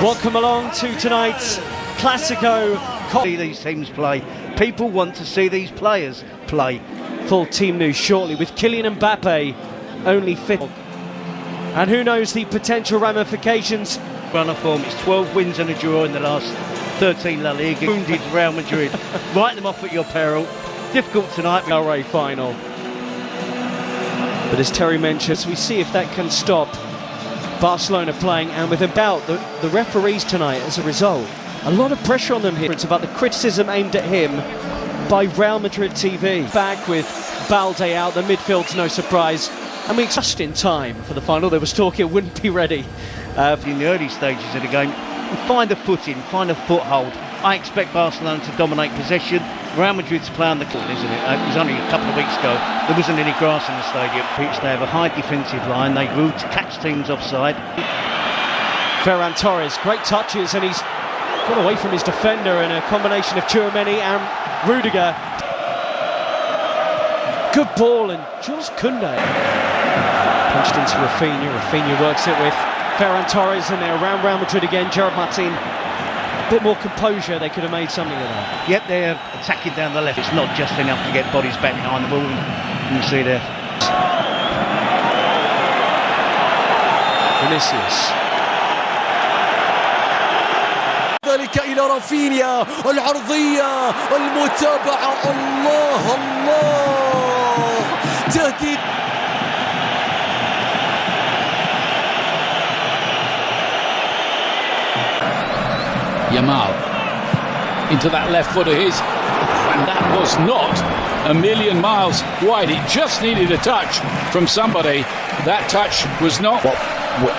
Welcome along to tonight's Classico. See these teams play. People want to see these players play. Full team news shortly with Kylian Mbappe only fit. And who knows the potential ramifications. Run of form, it's 12 wins and a draw in the last 13 La Liga. Wounded Real Madrid. Write them off at your peril. Difficult tonight. LA final. But as Terry mentions, we see if that can stop Barcelona playing, and with about the referees tonight as a result. A lot of pressure on them here. It's about the criticism aimed at him by Real Madrid TV. Back with Balde out, the midfield's no surprise. And we just in time for the final. There was talk it wouldn't be ready. In the early stages of the game, find a footing, find a foothold. I expect Barcelona to dominate possession. Real Madrid to play on the court, isn't it? It was only a couple of weeks ago. There wasn't any grass in the stadium. They have a high defensive line. They move to catch teams offside. Ferran Torres, great touches, and he's got away from his defender in a combination of Tchouaméni and Rudiger. Good ball, and Jules Koundé punched into Rafinha. Rafinha works it with Ferran Torres, and they're around Real Madrid again. Gerard Martin, a bit more composure, they could have made something of that. Yep, they're attacking down the left. It's not just enough to get bodies back behind the ball. You can see there. Vinicius. ذلك إلى رافينيا، العرضية، المتابعة، الله الله، تهديد. Yamal into that left foot of his, and that was not a million miles wide. It just needed a touch from somebody. That touch was not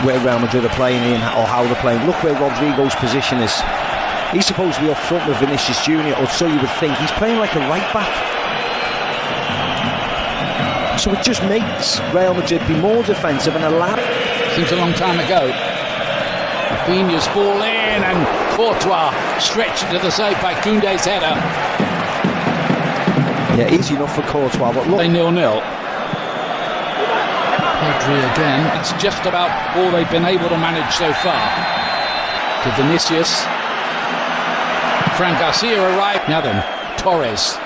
where Real Madrid are playing in, or how they're playing. Look where Rodrigo's position is. He's supposed to be up front with Vinicius Jr., or so you would think. He's playing like a right back. So it just makes Real Madrid be more defensive and allow. Seems a long time ago. Rafinha's ball in, and Courtois stretched to the side by Koundé's header. Yeah, easy enough for Courtois, but look. They 0-0. Pedri again. That's just about all they've been able to manage so far. To Vinicius. Fran Garcia arrived. Now then, Torres.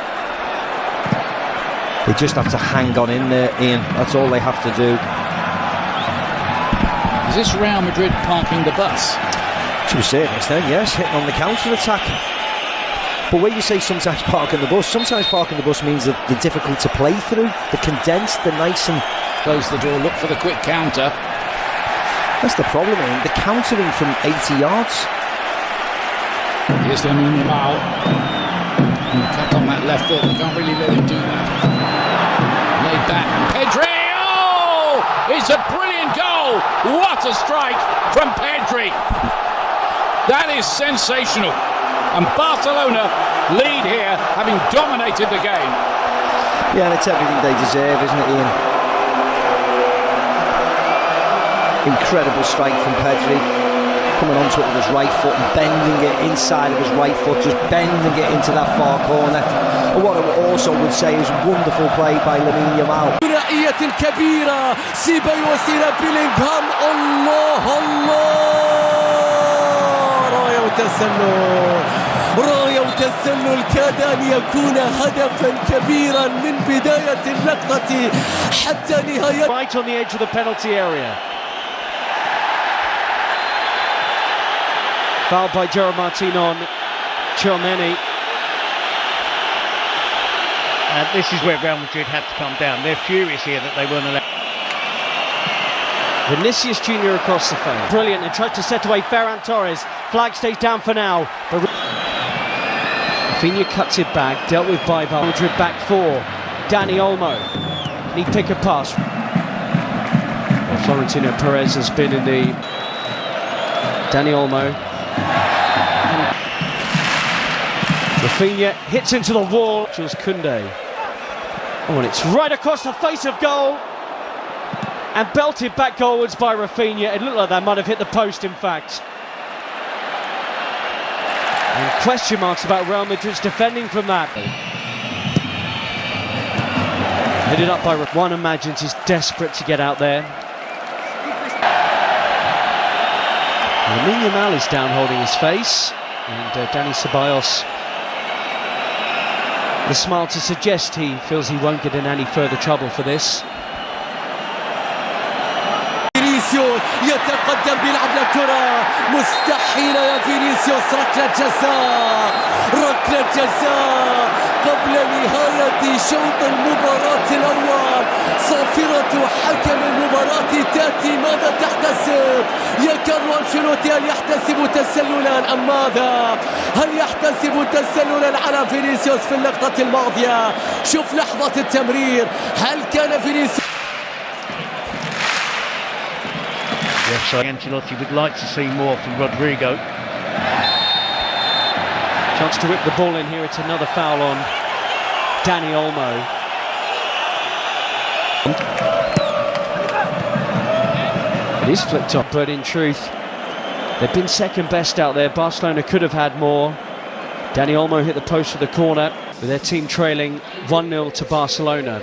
They just have to hang on in there, Ian. That's all they have to do. Is this Real Madrid parking the bus? To a certain extent, yes, hitting on the counter-attack. But when you say sometimes parking the bus means that they're difficult to play through. They're condensed, they're nice and... Close the door, look for the quick counter. That's the problem, Ian. They're countering from 80 yards. Here's Lamine Yamal. Cut on that left foot, they can't really let him do that. Laid back, and Pedri! Oh! It's a brilliant goal! What a strike from Pedri! That is sensational. And Barcelona lead here, having dominated the game. Yeah, and it's everything they deserve, isn't it, Ian? Incredible strike from Pedri. Coming onto it with his right foot and bending it inside of his right foot, just bending it into that far corner. And what I also would say is wonderful play by Lamine Yamal. ثنائية كبيرة، سيبايوس إلى بيلينغهام، الله الله، راية وتسلل، راية وتسلل كاد أن يكون هدفا كبيرا من بداية اللقطة حتى نهاية. Right on the edge of the penalty area. Fouled by Gerard Martin on Tchouaméni. And this is where Real Madrid had to come down. They're furious here that they weren't allowed. Vinicius Jr. across the field. Brilliant, and tried to set away Ferran Torres. Flag stays down for now. But Rafinha cuts it back, dealt with by Madrid back four. Dani Olmo. Can he pick a pass? Well, Florentino Perez has been in the... Dani Olmo. And Rafinha hits into the wall. Jules Koundé. Oh, and it's right across the face of goal. And belted back goalwards by Rafinha. It looked like that might have hit the post, in fact. And question marks about Real Madrid's defending from that. Headed up by one imagines he's desperate to get out there. Yamal is down holding his face, and Dani Ceballos, the smile to suggest he feels he won't get in any further trouble for this. فينيسيوس يتقدم بيلعب لكرة مستحيلة يا فينيسيوس. ركلة جزاء قبل نهاية شوط المباراة الأول. صافرة حكم المباراة تأتي. ماذا تحتسب يا كارلو أنشيلوتي؟ هل يحتسب تسللا أم ماذا؟ هل يحتسب تسللا على فينيسيوس في اللقطة الماضية؟ شوف لحظة التمرير، هل كان فينيسيوس؟ Yes, so Ancelotti would like to see more from Rodrigo. Chance to whip the ball in here. It's another foul on Dani Olmo. It is flicked up, but in truth, they've been second best out there. Barcelona could have had more. Dani Olmo hit the post of the corner with their team trailing 1-0 to Barcelona.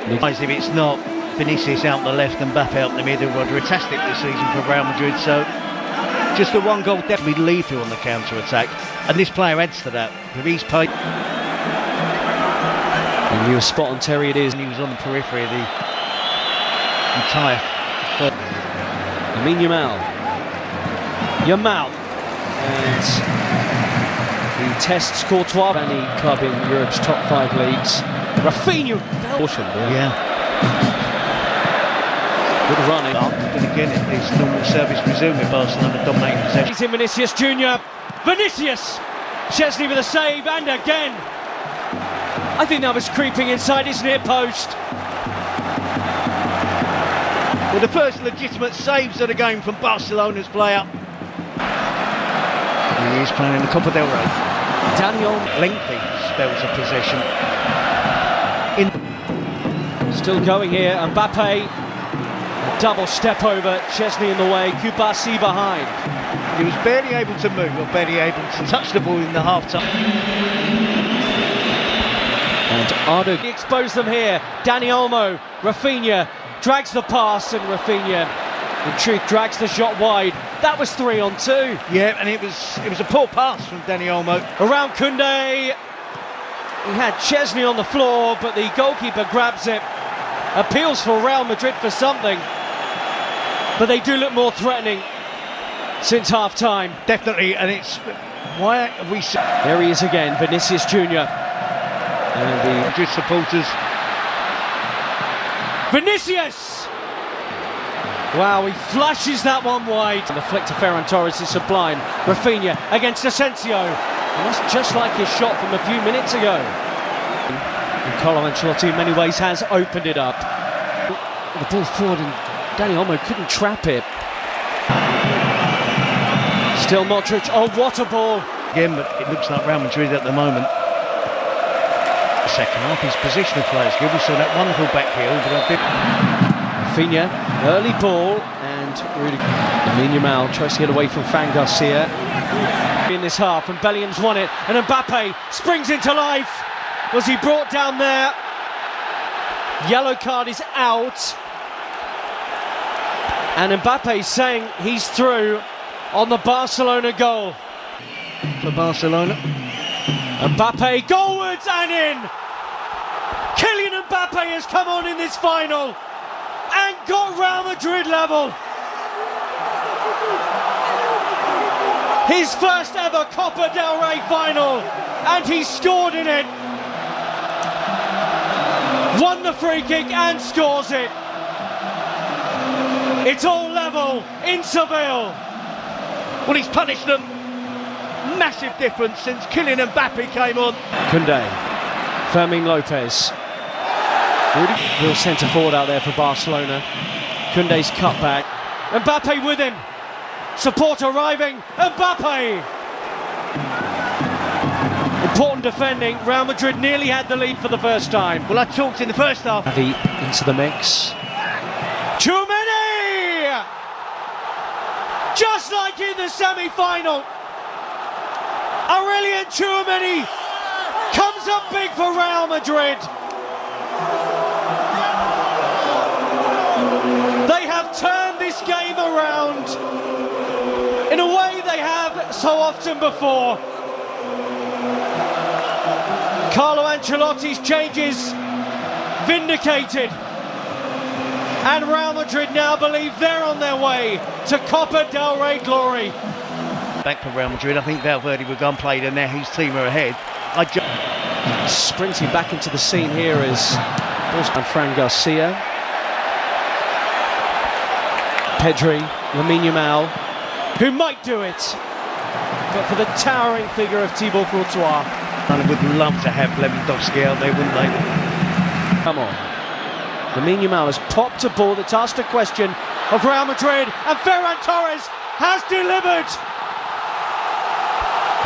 If it's not Vinicius out the left and Mbappe out the middle, fantastic this season for Real Madrid. So just the one goal definitely lethal on the counter-attack, and this player adds to that. He's paid. And you were spot on, Terry. It is. And he was on the periphery of the entire. Yamal, and he tests Courtois, any club in Europe's top 5 leagues. Rafinha, Yeah. Good running. But again, it's normal service resume with Barcelona dominating possession. He's in Vinicius Junior. Vinicius! Chesney with a save, and again. I think that was creeping inside his near post. Well, the first legitimate saves of the game from Barcelona's player. And he is playing in the Copa del Rey. Daniel. Lengthy spells of possession. Still going here, Mbappe. A double step over, Chesney in the way, Kubasi behind. He was barely able to move, or barely able to touch the ball in the half-time. And Ardo exposed them here. Dani Olmo, Rafinha drags the pass, and Rafinha, in truth, drags the shot wide. That was 3-on-2. Yeah, and it was a poor pass from Dani Olmo. Around Koundé. He had Chesney on the floor, but the goalkeeper grabs it. Appeals for Real Madrid for something, but they do look more threatening since half-time. Definitely, and it's... Why have we... There he is again, Vinicius Junior. And the Madrid supporters. Vinicius! Wow, he flashes that one wide. And the flick to Ferran Torres is sublime. Rafinha against Asensio. And that's just like his shot from a few minutes ago. And Carlo Ancelotti in many ways has opened it up. The ball forward, and Dani Olmo couldn't trap it. Still Modric. Oh, what a ball! Again, but it looks like Real Madrid at the moment. The second half, his positional players good. We saw that wonderful back heel, but a bit. Rafinha, early ball, and Yamal tries to get away from Fran Garcia in this half, and Bellingham's won it, and Mbappe springs into life. Was he brought down there? Yellow card is out, and Mbappe saying he's through on the Barcelona goal. For Barcelona, Mbappe goalwards and in. Kylian Mbappe has come on in this final and got Real Madrid level. His first ever Copa del Rey final, and he scored in it. Won the free kick and scores it. It's all level in Seville. well, he's punished them. Massive difference since Kylian Mbappe came on. Koundé, Fermin Lopez. Real centre forward out there for Barcelona. Koundé's cut back. Mbappe with him. Support arriving. Mbappe. Important defending. Real Madrid nearly had the lead for the first time. Well, I talked in the first half. Xavi into the mix. Tchouaméni! Just like in the semi-final. Aurelien Tchouaméni comes up big for Real Madrid. They have turned this game around. said so often before, Carlo Ancelotti's changes vindicated, and Real Madrid now believe they're on their way to Copa del Rey glory. Back for Real Madrid, I think Valverde will go and play there now. His team are ahead. Sprinting back into the scene here is Fran Garcia, Pedri, Lamine Yamal, who might do it, but for the towering figure of Thibaut Courtois. And would love to have Lewandowski out there, wouldn't they? Come on. Lamine Yamal has popped a ball that's asked a question of Real Madrid, and Ferran Torres has delivered.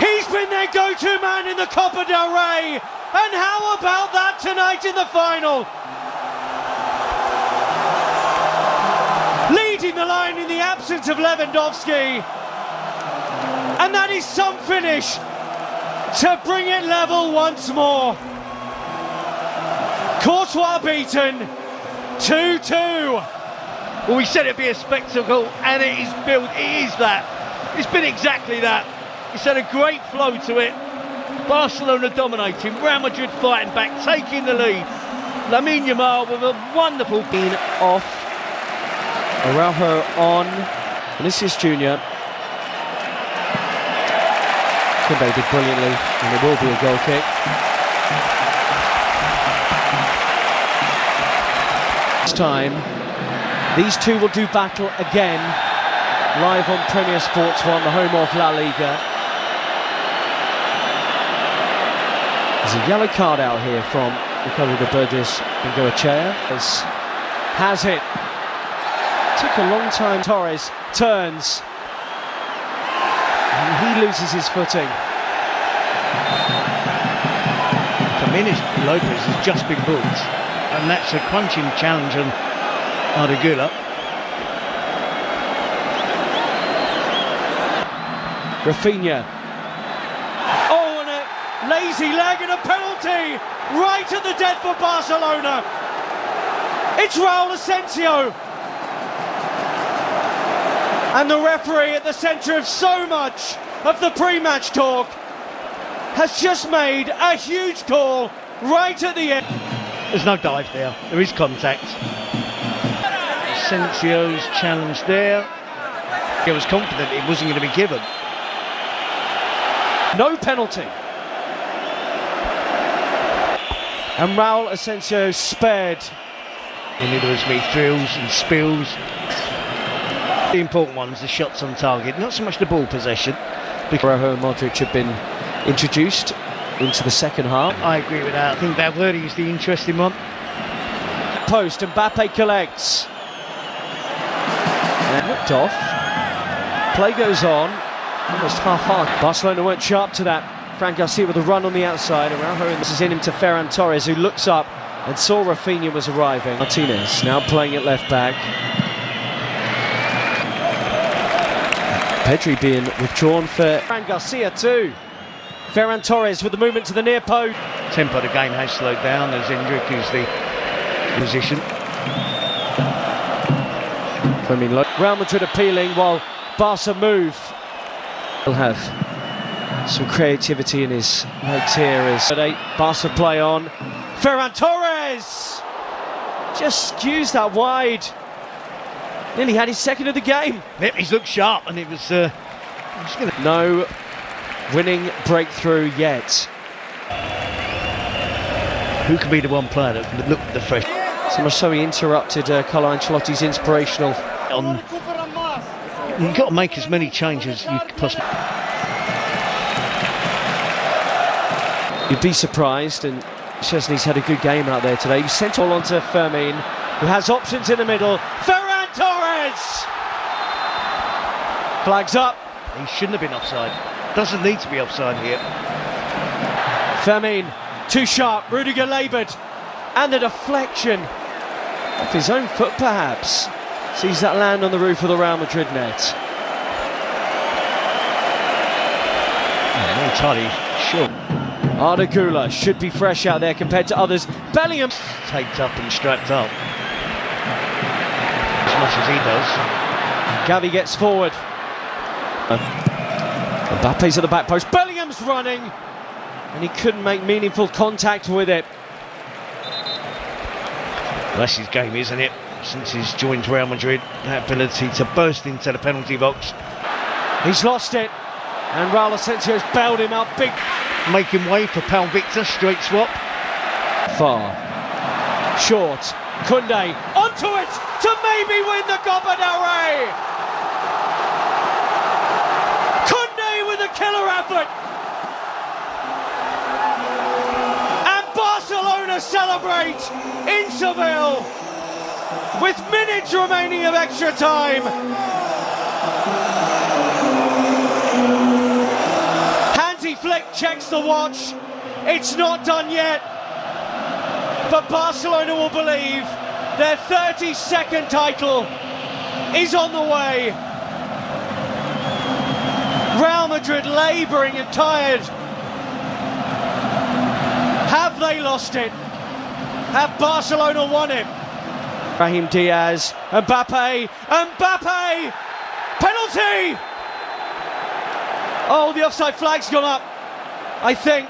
He's been their go-to man in the Copa del Rey, and how about that tonight in the final? Leading the line in the absence of Lewandowski, and that is some finish to bring it level once more. Courtois beaten, 2-2. Well, we said it'd be a spectacle, and it is built. It is that. It's been exactly that. It's had a great flow to it. Barcelona dominating, Real Madrid fighting back, taking the lead. Lamine Yamal with a wonderful being off. Araujo on. Vinicius Jr. Koundé did brilliantly, and it will be a goal kick. This time, these two will do battle again, live on Premier Sports 1, the home of La Liga. There's a yellow card out here from Ricardo de Burgos and Goechea. Has it. Took a long time. Torres turns. And he loses his footing. Jimenez Lopez has just been booked, and that's a crunching challenge on Ardegula. Rafinha. Oh, and a lazy leg and a penalty right at the death for Barcelona. It's Raul Asensio. And the referee at the centre of so much of the pre-match talk has just made a huge call right at the end. There's no dive there. There is contact. Asensio's challenge there. He was confident it wasn't going to be given. No penalty. And Raul Asensio spared. And there was me thrills and spills. The important ones, the shots on target, not so much the ball possession. Araujo and Modric have been introduced into the second half. I agree with that. I think Valverde is the interesting one. Post, Mbappe collects. And hooked off. Play goes on. Almost half-hearted. Barcelona weren't sharp to that. Fran Garcia with a run on the outside. Araujo, and this is in him to Ferran Torres, who looks up and saw Rafinha was arriving. Martinez now playing at left back. Pedri being withdrawn for Fran Garcia too. Ferran Torres with the movement to the near post. Tempo of the game has slowed down as Endrick is the position. Real Madrid appealing while Barca move. He'll have some creativity in his legs here as Barca play on. Ferran Torres just skews that wide. Nearly had his second of the game. Yep, he's looked sharp, and it was no winning breakthrough yet. Who could be the one player that could look the fresh? So much so he interrupted Carlo Ancelotti's inspirational. You've got to make as many changes as you possibly. You'd be surprised, and Szczesny's had a good game out there today. He sent all on to Fermin, who has options in the middle. Ferran Torres! Flags up. He shouldn't have been offside. Doesn't need to be offside here. Fermin, too sharp. Rudiger laboured. And a deflection. Off his own foot, perhaps. Sees that land on the roof of the Real Madrid net. Not entirely sure. Ardegula should be fresh out there compared to others. Bellingham Taped up and strapped up. As much as he does. Gavi gets forward. Mbappe's at the back post, Bellingham's running, and he couldn't make meaningful contact with it. That's his game, isn't it? Since he's joined Real Madrid, that ability to burst into the penalty box. He's lost it, and Raul Asensio's bailed him out big. Making way for Pal Victor, straight swap. Far. Short. Koundé onto it to maybe win the Copa del Rey. Koundé with a killer effort. And Barcelona celebrate in Seville with minutes remaining of extra time. Hansi Flick checks the watch. It's not done yet. But Barcelona will believe their 32nd title is on the way. Real Madrid labouring and tired. Have they lost it? Have Barcelona won it? Brahim Diaz, Mbappe, penalty! Oh, the offside flag's gone up, I think.